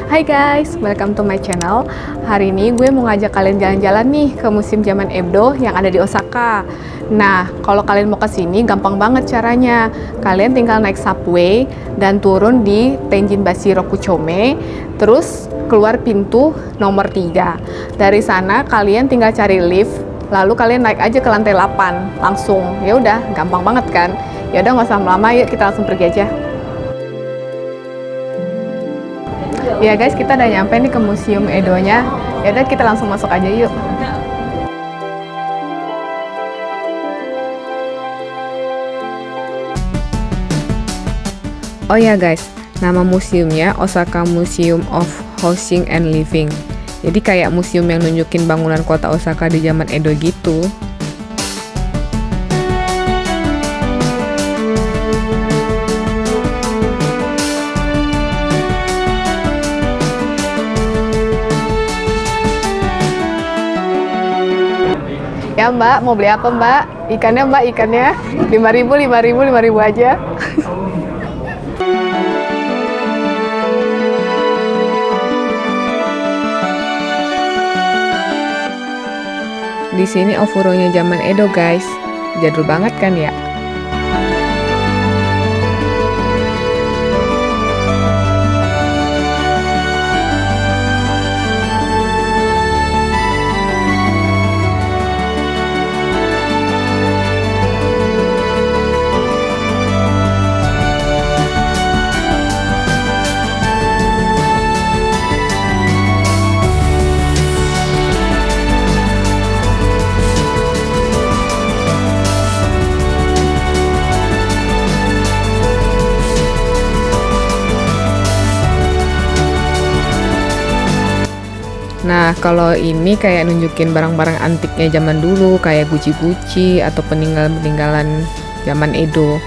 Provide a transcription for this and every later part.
Hai guys, welcome to my channel. Hari ini gue mau ngajak kalian jalan-jalan nih ke Museum Zaman Edo yang ada di Osaka. Nah, kalau kalian mau ke sini gampang banget caranya. Kalian tinggal naik subway dan turun di Tenjinbashi Rokuchome, terus keluar pintu nomor 3. Dari sana kalian tinggal cari lift, lalu kalian naik aja ke lantai 8 langsung. Ya udah, gampang banget kan? Ya udah nggak usah lama, yuk kita langsung pergi aja. Ya guys, kita udah nyampe nih ke Museum Edo-nya. Ya udah kita langsung masuk aja yuk. Oh ya guys, nama museumnya Osaka Museum of Housing and Living. Jadi kayak museum yang nunjukin bangunan kota Osaka di zaman Edo gitu. Ya mbak, mau beli apa mbak? Ikannya mbak, ikannya 5.000, 5.000, 5.000 aja. Di sini ofuronya zaman Edo guys, jadul banget kan ya? Nah, kalau ini kayak nunjukin barang-barang antiknya zaman dulu, kayak guci-guci atau peninggalan-peninggalan zaman Edo.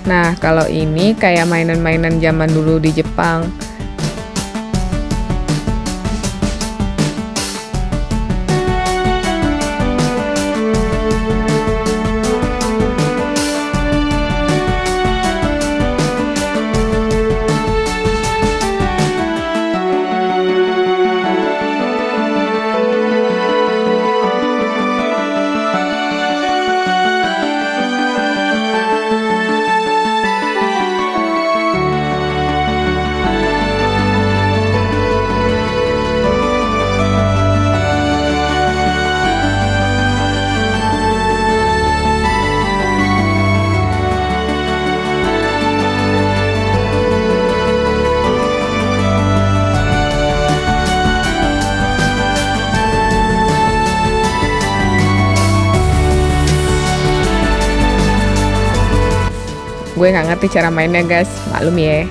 Nah, kalau ini kayak mainan-mainan zaman dulu di Jepang. Gue nggak ngerti cara mainnya guys, maklum ya.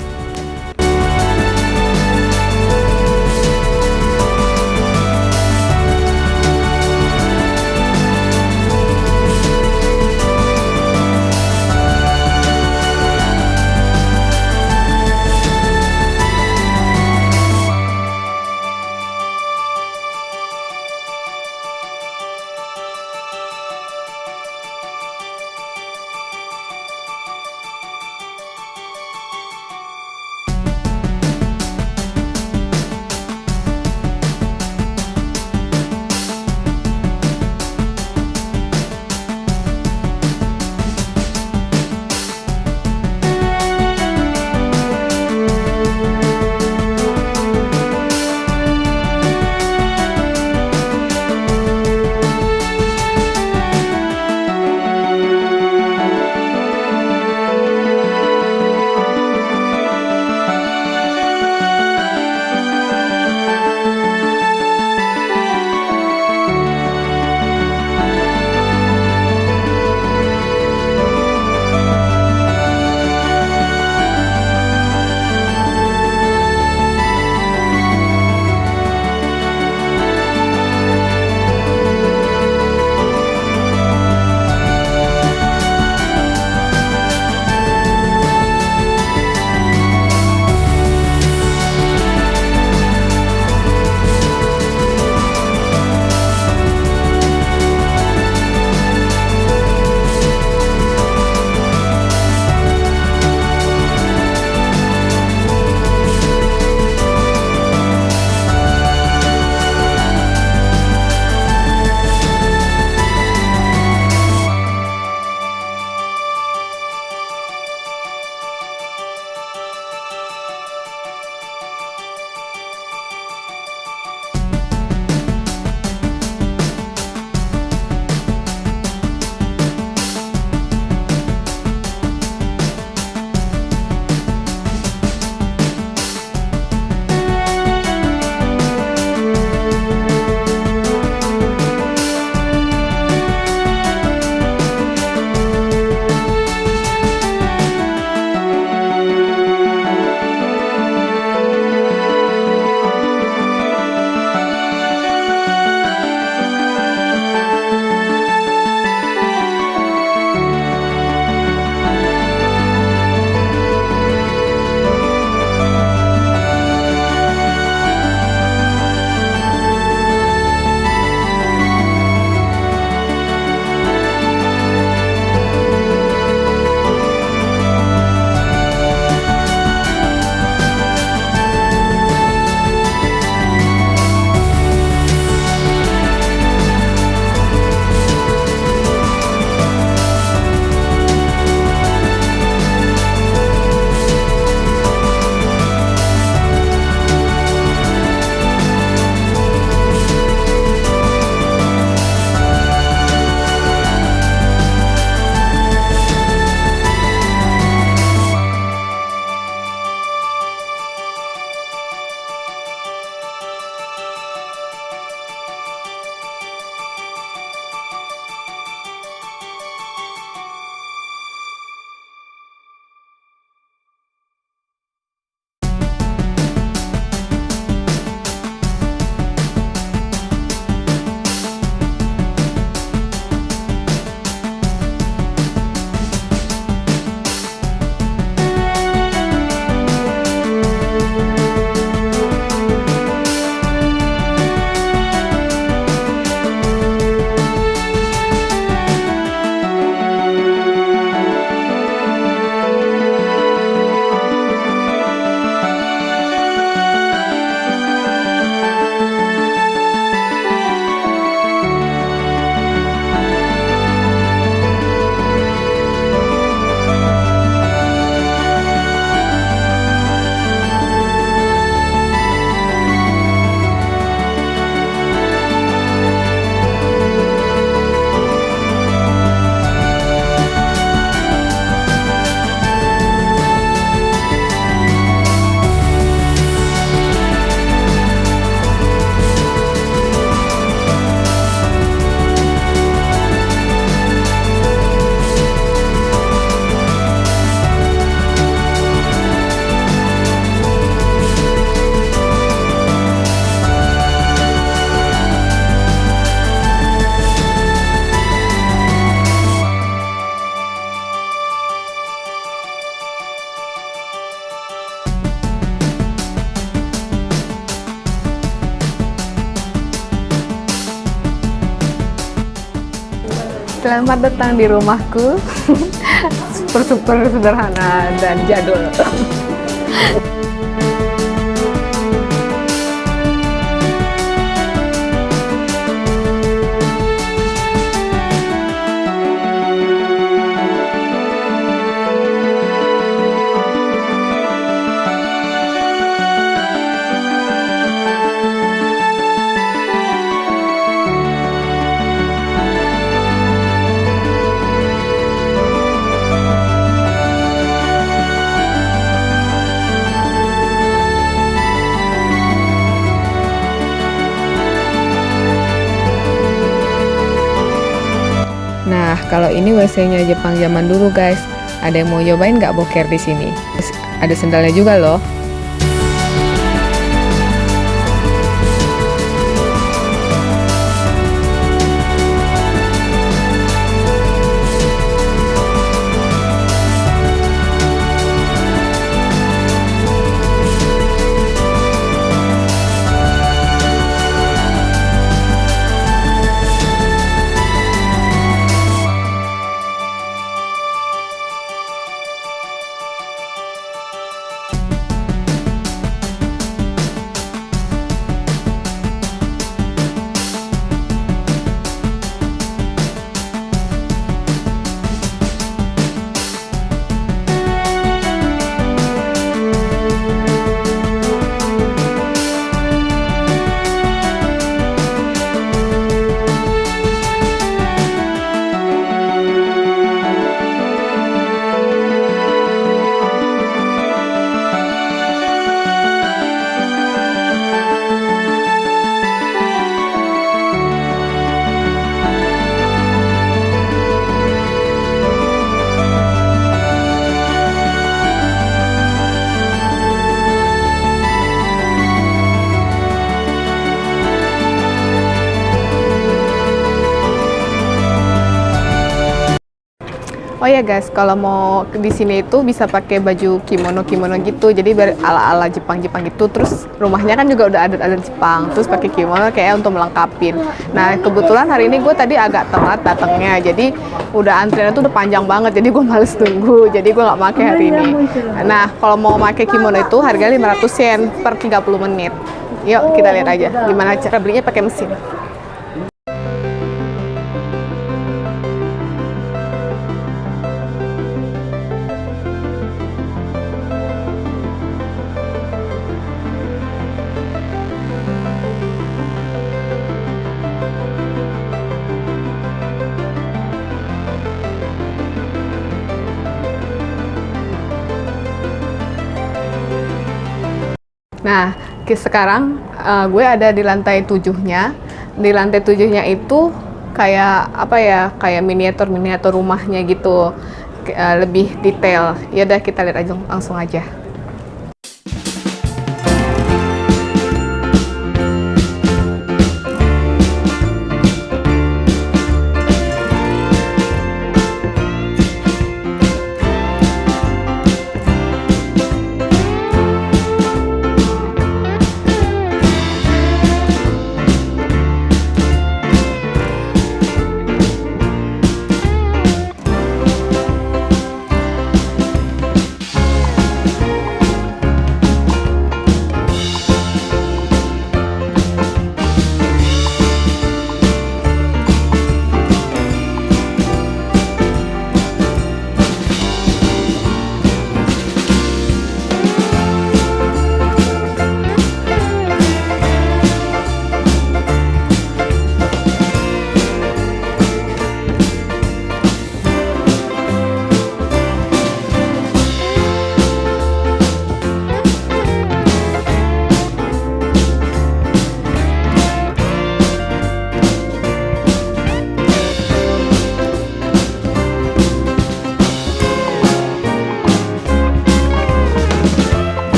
Selamat datang di rumahku. Super sederhana dan jadul. Nah, kalau ini WC-nya Jepang zaman dulu, guys. Ada yang mau nyobain nggak boker di sini? Terus ada sendalnya juga loh. Oh ya guys, kalau mau di sini itu bisa pakai baju kimono gitu, jadi ala Jepang gitu. Terus rumahnya kan juga udah adat Jepang, terus pakai kimono kayak untuk melengkapin. Nah kebetulan hari ini gue tadi agak telat datangnya, jadi udah antriannya tuh udah panjang banget, jadi gue males tunggu, jadi gue nggak pakai hari ini. Nah kalau mau pakai kimono itu harganya 500 yen per 30 menit. Yuk kita lihat aja gimana cara belinya pakai mesin. Nah, sekarang gue ada di lantai 7-nya. Di lantai 7-nya itu kayak apa ya? Kayak miniatur rumahnya gitu. Lebih detail. Ya udah kita lihat aja langsung aja.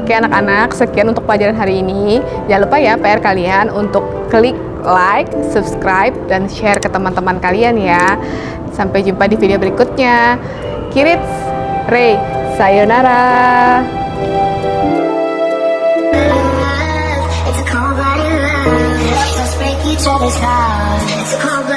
Oke anak-anak, sekian untuk pelajaran hari ini. Jangan lupa ya PR kalian untuk klik like, subscribe, dan share ke teman-teman kalian ya. Sampai jumpa di video berikutnya. Kirits, Rei, sayonara. It's a cold blooded love. Let's break each other's hearts. It's a cold blooded